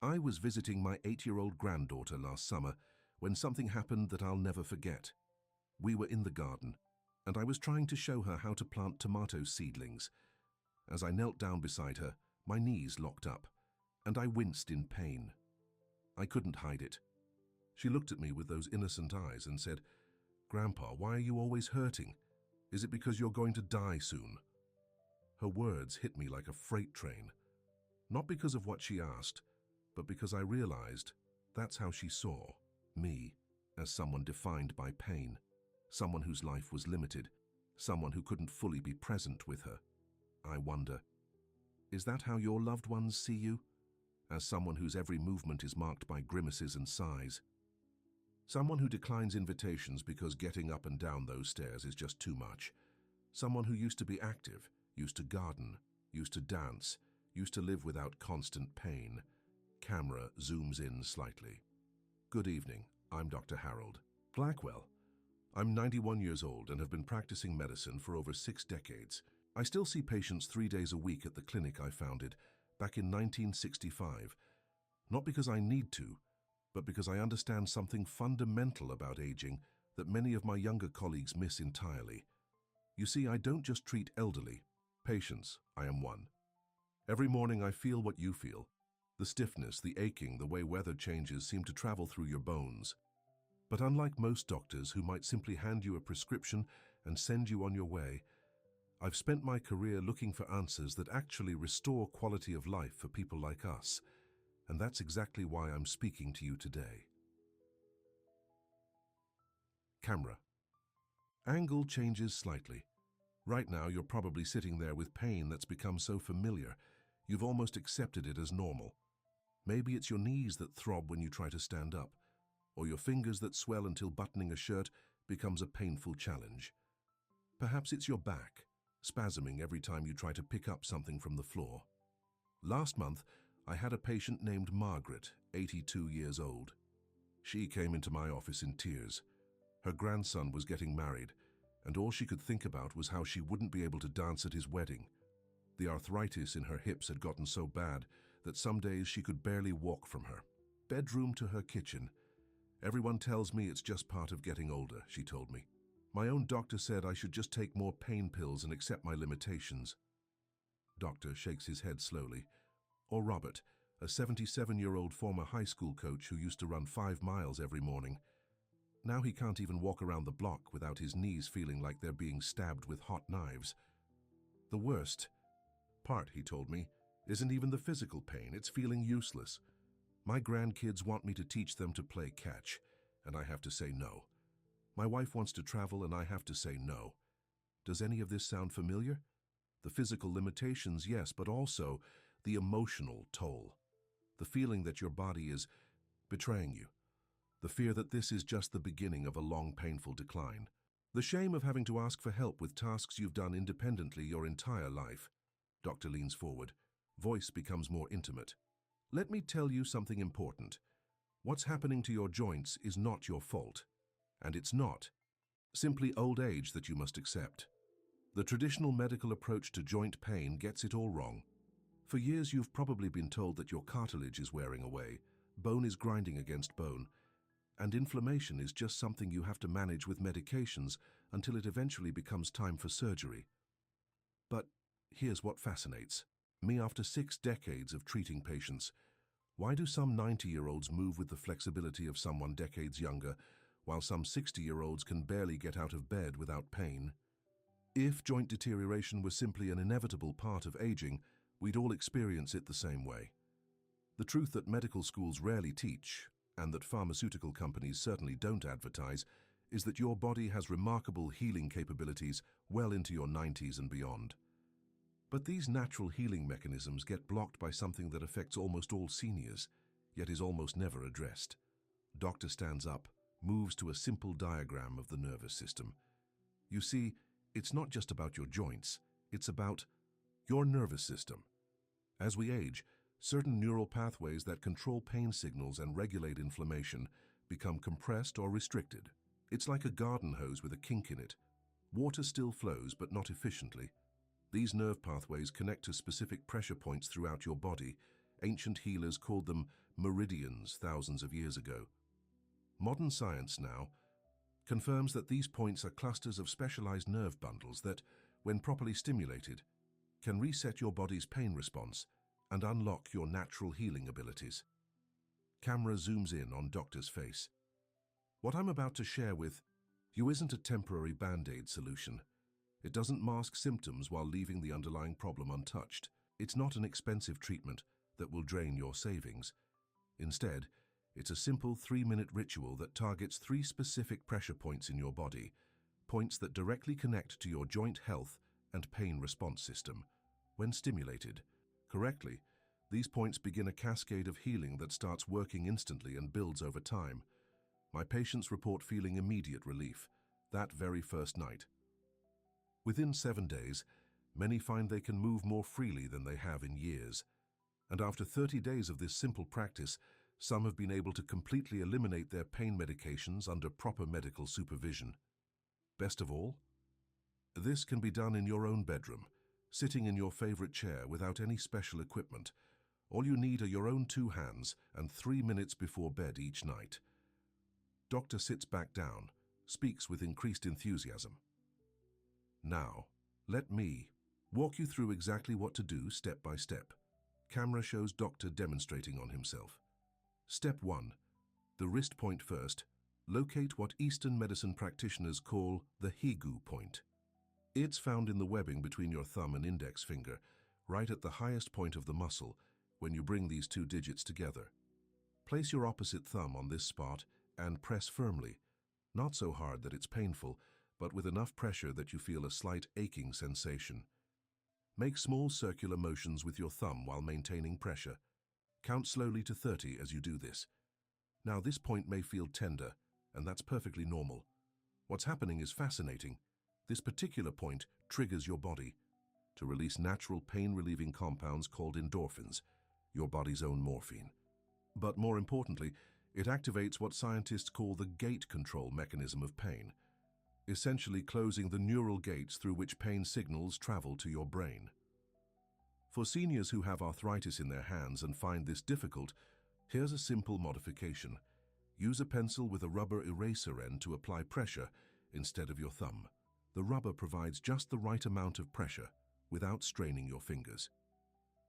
I was visiting my 8-year-old granddaughter last summer when something happened that I'll never forget. We were in the garden, and I was trying to show her how to plant tomato seedlings. As I knelt down beside her, my knees locked up, and I winced in pain. I couldn't hide it. She looked at me with those innocent eyes and said, "Grandpa, why are you always hurting? Is it because you're going to die soon?" Her words hit me like a freight train. Not because of what she asked, but because I realized that's how she saw me, as someone defined by pain, someone whose life was limited, someone who couldn't fully be present with her. I wonder, is that how your loved ones see you? As someone whose every movement is marked by grimaces and sighs? Someone who declines invitations because getting up and down those stairs is just too much? Someone who used to be active, used to garden, used to dance, used to live without constant pain? Camera zooms in slightly. Good evening, I'm Dr. Harold Blackwell. I'm 91 years old and have been practicing medicine for over 6 decades. I still see patients 3 days a week at the clinic I founded back in 1965, not because I need to, but because I understand something fundamental about aging that many of my younger colleagues miss entirely. You see, I don't just treat elderly patients, I am one. Every morning I feel what you feel. The stiffness, the aching, the way weather changes seem to travel through your bones. But unlike most doctors who might simply hand you a prescription and send you on your way, I've spent my career looking for answers that actually restore quality of life for people like us, and that's exactly why I'm speaking to you today. Camera. Angle changes slightly. Right now, you're probably sitting there with pain that's become so familiar, you've almost accepted it as normal. Maybe it's your knees that throb when you try to stand up, or your fingers that swell until buttoning a shirt becomes a painful challenge. Perhaps it's your back, spasming every time you try to pick up something from the floor. Last month, I had a patient named Margaret, 82 years old. She came into my office in tears. Her grandson was getting married, and all she could think about was how she wouldn't be able to dance at his wedding. The arthritis in her hips had gotten so bad that some days she could barely walk from her bedroom to her kitchen. "Everyone tells me it's just part of getting older," she told me. "My own doctor said I should just take more pain pills and accept my limitations." Doctor shakes his head slowly. Or Robert, a 77-year-old former high school coach who used to run 5 miles every morning. Now he can't even walk around the block without his knees feeling like they're being stabbed with hot knives. The worst part, he told me, isn't even the physical pain, it's feeling useless. My grandkids want me to teach them to play catch, and I have to say no. My wife wants to travel, and I have to say no. Does any of this sound familiar? The physical limitations, yes, but also the emotional toll. The feeling that your body is betraying you. The fear that this is just the beginning of a long, painful decline. The shame of having to ask for help with tasks you've done independently your entire life. Doctor leans forward. Voice becomes more intimate. "Let me tell you something important. What's happening to your joints is not your fault. And it's not simply old age that you must accept. The traditional medical approach to joint pain gets it all wrong. For years you've probably been told that your cartilage is wearing away, bone is grinding against bone, and inflammation is just something you have to manage with medications until it eventually becomes time for surgery. But here's what fascinates me after 6 decades of treating patients. Why do some 90-year-olds move with the flexibility of someone decades younger, while some 60-year-olds can barely get out of bed without pain? If joint deterioration was simply an inevitable part of aging, we'd all experience it the same way. The truth that medical schools rarely teach, and that pharmaceutical companies certainly don't advertise, is that your body has remarkable healing capabilities well into your 90s and beyond. But these natural healing mechanisms get blocked by something that affects almost all seniors, yet is almost never addressed. Doctor stands up, moves to a simple diagram of the nervous system. You see, it's not just about your joints, it's about your nervous system. As we age, certain neural pathways that control pain signals and regulate inflammation become compressed or restricted. It's like a garden hose with a kink in it. Water still flows, but not efficiently. These nerve pathways connect to specific pressure points throughout your body, Ancient healers called them meridians thousands of years ago. Modern science now confirms that these points are clusters of specialized nerve bundles that, when properly stimulated, can reset your body's pain response and unlock your natural healing abilities. Camera zooms in on Doctor's face. What I'm about to share with you isn't a temporary band-aid solution. It doesn't mask symptoms while leaving the underlying problem untouched. It's not an expensive treatment that will drain your savings. Instead, it's a simple 3-minute ritual that targets 3 specific pressure points in your body, points that directly connect to your joint health and pain response system. When stimulated correctly, these points begin a cascade of healing that starts working instantly and builds over time. My patients report feeling immediate relief that very first night. Within 7 days, many find they can move more freely than they have in years. And after 30 days of this simple practice, some have been able to completely eliminate their pain medications under proper medical supervision. Best of all, this can be done in your own bedroom, sitting in your favorite chair without any special equipment. All you need are your own 2 hands and 3 minutes before bed each night. Doctor sits back down, speaks with increased enthusiasm. Now, let me walk you through exactly what to do step by step. Camera shows Doctor demonstrating on himself. Step 1. The wrist point first. Locate what Eastern medicine practitioners call the Higu point. It's found in the webbing between your thumb and index finger, right at the highest point of the muscle when you bring these 2 digits together. Place your opposite thumb on this spot and press firmly, not so hard that it's painful, but with enough pressure that you feel a slight aching sensation. Make small circular motions with your thumb while maintaining pressure. Count slowly to 30 as you do this. Now this point may feel tender, and that's perfectly normal. What's happening is fascinating. This particular point triggers your body to release natural pain-relieving compounds called endorphins, your body's own morphine. But more importantly, it activates what scientists call the gate control mechanism of pain, essentially closing the neural gates through which pain signals travel to your brain. For seniors who have arthritis in their hands and find this difficult, here's a simple modification. Use a pencil with a rubber eraser end to apply pressure instead of your thumb. The rubber provides just the right amount of pressure without straining your fingers.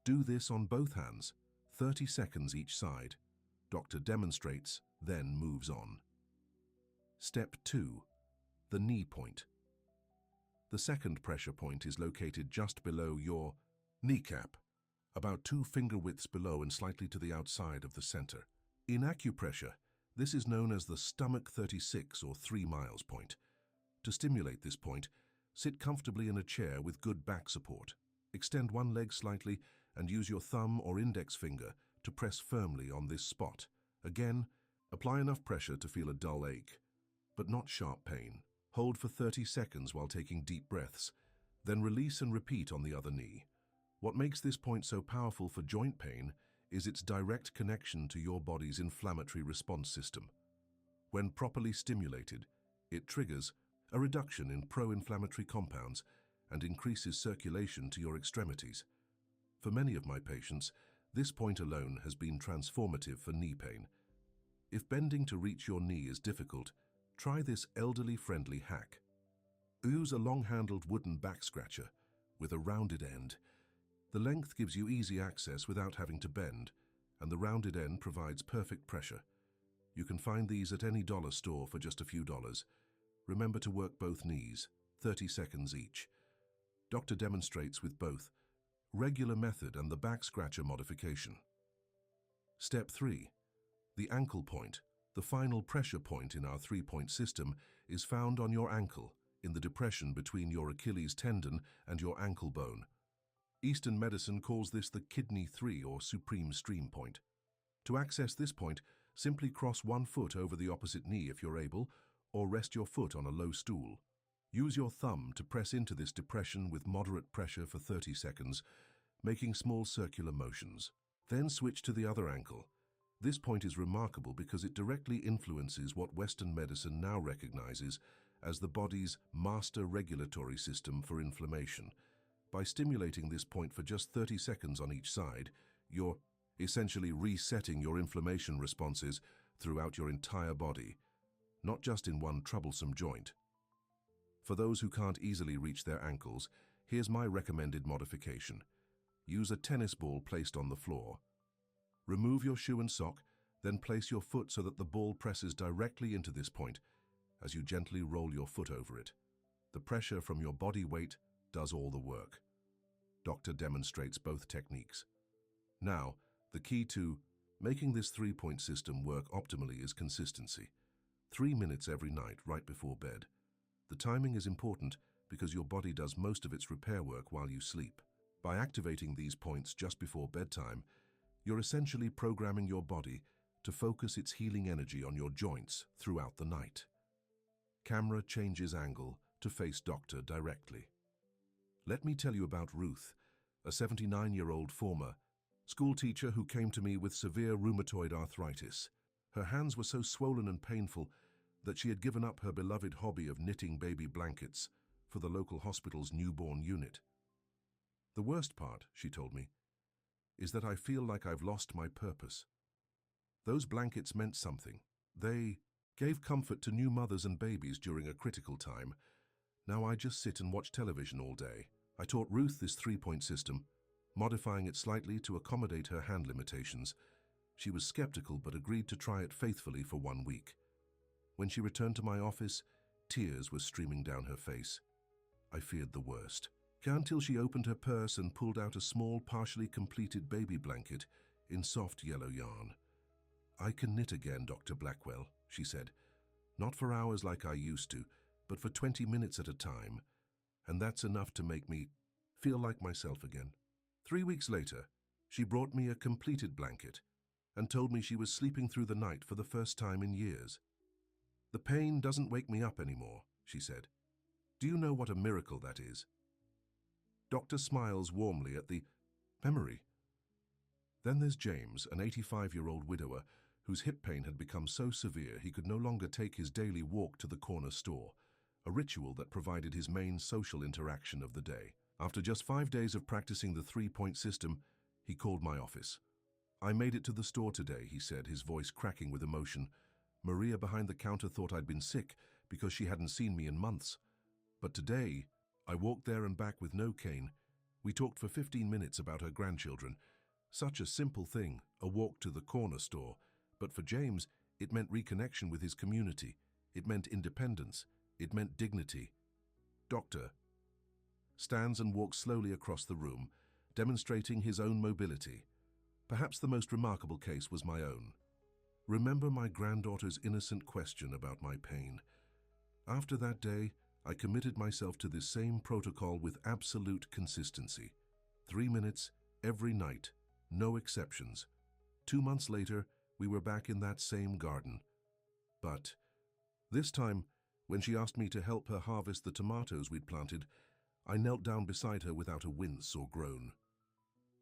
Do this on both hands, 30 seconds each side. Doctor demonstrates, then moves on. Step 2. The knee point. The second pressure point is located just below your kneecap, about 2 finger widths below and slightly to the outside of the center. In acupressure, this is known as the stomach 36 or 3 miles point. To stimulate this point, sit comfortably in a chair with good back support. Extend one leg slightly and use your thumb or index finger to press firmly on this spot. Again, apply enough pressure to feel a dull ache, but not sharp pain. Hold for 30 seconds while taking deep breaths, then release and repeat on the other knee. What makes this point so powerful for joint pain is its direct connection to your body's inflammatory response system. When properly stimulated, it triggers a reduction in pro-inflammatory compounds and increases circulation to your extremities. For many of my patients, this point alone has been transformative for knee pain. If bending to reach your knee is difficult, try this elderly-friendly hack. Use a long-handled wooden back scratcher with a rounded end. The length gives you easy access without having to bend, and the rounded end provides perfect pressure. You can find these at any dollar store for just a few dollars. Remember to work both knees, 30 seconds each. Doctor demonstrates with both regular method and the back scratcher modification. Step 3. The ankle point. The final pressure point in our 3-point system is found on your ankle, in the depression between your Achilles tendon and your ankle bone. Eastern medicine calls this the kidney 3 or supreme stream point. To access this point, simply cross one foot over the opposite knee if you're able, or rest your foot on a low stool. Use your thumb to press into this depression with moderate pressure for 30 seconds, making small circular motions. Then switch to the other ankle. This point is remarkable because it directly influences what Western medicine now recognizes as the body's master regulatory system for inflammation. By stimulating this point for just 30 seconds on each side, you're essentially resetting your inflammation responses throughout your entire body, not just in one troublesome joint. For those who can't easily reach their ankles, here's my recommended modification. Use a tennis ball placed on the floor. Remove your shoe and sock, then place your foot so that the ball presses directly into this point as you gently roll your foot over it. The pressure from your body weight does all the work. Doctor demonstrates both techniques. Now, the key to making this three-point system work optimally is consistency. 3 minutes every night right before bed. The timing is important because your body does most of its repair work while you sleep. By activating these points just before bedtime, you're essentially programming your body to focus its healing energy on your joints throughout the night. Camera changes angle to face doctor directly. Let me tell you about Ruth, a 79-year-old former school teacher who came to me with severe rheumatoid arthritis. Her hands were so swollen and painful that she had given up her beloved hobby of knitting baby blankets for the local hospital's newborn unit. The worst part, she told me, is that I feel like I've lost my purpose. Those blankets meant something. They gave comfort to new mothers and babies during a critical time. Now I just sit and watch television all day. I taught Ruth this three-point system, modifying it slightly to accommodate her hand limitations. She was skeptical but agreed to try it faithfully for 1 week. When she returned to my office, tears were streaming down her face. I feared the worst. Until she opened her purse and pulled out a small, partially completed baby blanket in soft yellow yarn. "I can knit again, Dr. Blackwell," she said. "Not for hours like I used to, but for 20 minutes at a time. And that's enough to make me feel like myself again." 3 weeks later, she brought me a completed blanket and told me she was sleeping through the night for the first time in years. "The pain doesn't wake me up anymore," she said. "Do you know what a miracle that is?" Doctor smiles warmly at the memory. Then there's James, an 85-year-old widower whose hip pain had become so severe he could no longer take his daily walk to the corner store, a ritual that provided his main social interaction of the day. After just 5 days of practicing the three-point system, he called my office. "I made it to the store today," he said, his voice cracking with emotion. "Maria behind the counter thought I'd been sick because she hadn't seen me in months. But today, I walked there and back with no cane. We talked for 15 minutes about her grandchildren. Such a simple thing, a walk to the corner store. But for James, it meant reconnection with his community. It meant independence. It meant dignity." Doctor stands and walks slowly across the room, demonstrating his own mobility. Perhaps the most remarkable case was my own. Remember my granddaughter's innocent question about my pain. After that day, I committed myself to this same protocol with absolute consistency. 3 minutes every night, no exceptions. 2 months later, we were back in that same garden. But this time, when she asked me to help her harvest the tomatoes we'd planted, I knelt down beside her without a wince or groan.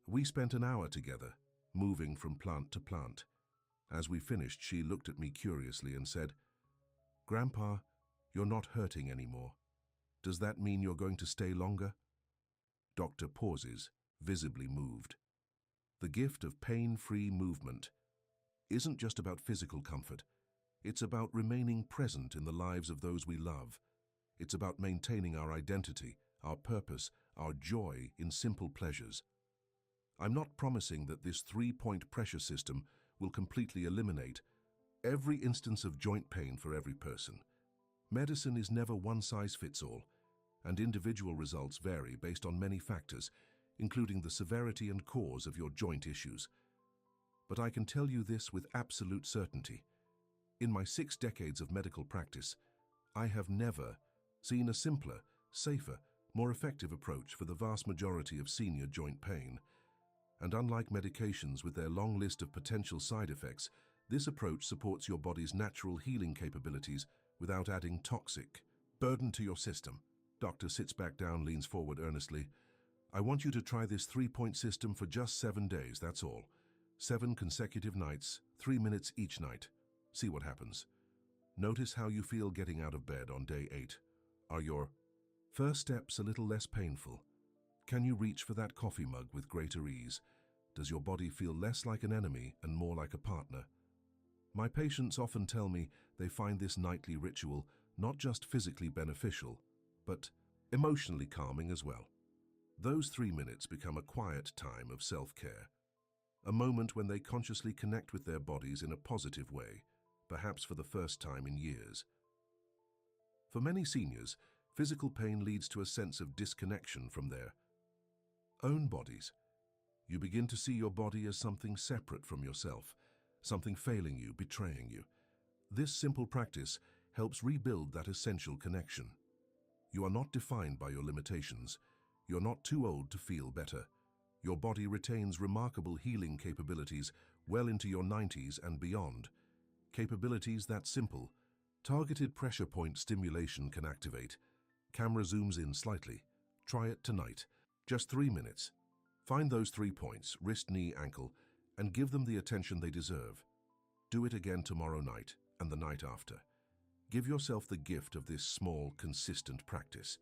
We spent an hour together, moving from plant to plant. As we finished, she looked at me curiously and said, "Grandpa, you're not hurting anymore. Does that mean you're going to stay longer?" Doctor pauses, visibly moved. The gift of pain-free movement isn't just about physical comfort. It's about remaining present in the lives of those we love. It's about maintaining our identity, our purpose, our joy in simple pleasures. I'm not promising that this three-point pressure system will completely eliminate every instance of joint pain for every person. Medicine is never one size fits all, and individual results vary based on many factors, including the severity and cause of your joint issues. But I can tell you this with absolute certainty. In my 6 decades of medical practice, I have never seen a simpler, safer, more effective approach for the vast majority of senior joint pain. And unlike medications with their long list of potential side effects, this approach supports your body's natural healing capabilities without adding toxic burden to your system. Doctor sits back down, leans forward earnestly. "I want you to try this three-point system for just 7 days, that's all. 7 consecutive nights, 3 minutes each night. See what happens. Notice how you feel getting out of bed on day 8. Are your first steps a little less painful? Can you reach for that coffee mug with greater ease? does your body feel less like an enemy and more like a partner. My patients often tell me they find this nightly ritual not just physically beneficial, but emotionally calming as well. Those 3 minutes become a quiet time of self-care, a moment when they consciously connect with their bodies in a positive way, perhaps for the first time in years. For many seniors, physical pain leads to a sense of disconnection from their own bodies. You begin to see your body as something separate from yourself, something failing you, betraying you. This simple practice helps rebuild that essential connection. You are not defined by your limitations. You're not too old to feel better. Your body retains remarkable healing capabilities well into your 90s and beyond. Capabilities that simple, targeted pressure point stimulation can activate. Camera zooms in slightly. Try it tonight. Just 3 minutes. Find those 3 points, wrist, knee, ankle, and give them the attention they deserve. Do it again tomorrow night and the night after. Give yourself the gift of this small, consistent practice.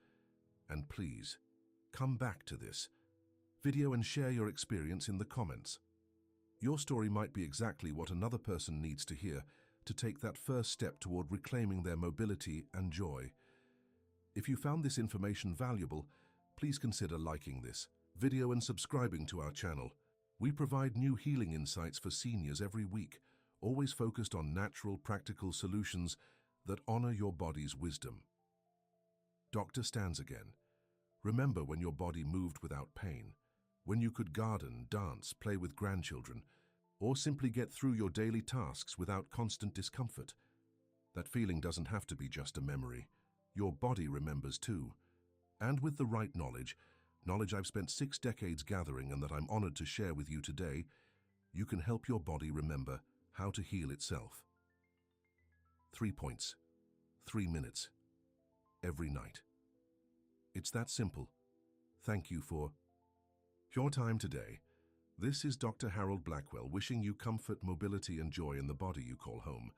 And please, come back to this video and share your experience in the comments. Your story might be exactly what another person needs to hear to take that first step toward reclaiming their mobility and joy. If you found this information valuable, please consider liking this video and subscribing to our channel. We provide new healing insights for seniors every week, always focused on natural, practical solutions that honor your body's wisdom. Dr. Stans again. Remember when your body moved without pain, when you could garden, dance, play with grandchildren, or simply get through your daily tasks without constant discomfort. That feeling doesn't have to be just a memory. Your body remembers too. And with the right knowledge I've spent 6 decades gathering and that I'm honored to share with you today, you can help your body remember how to heal itself. 3 points, 3 minutes, every night. It's that simple. Thank you for your time today. This is Dr. Harold Blackwell wishing you comfort, mobility, and joy in the body you call home.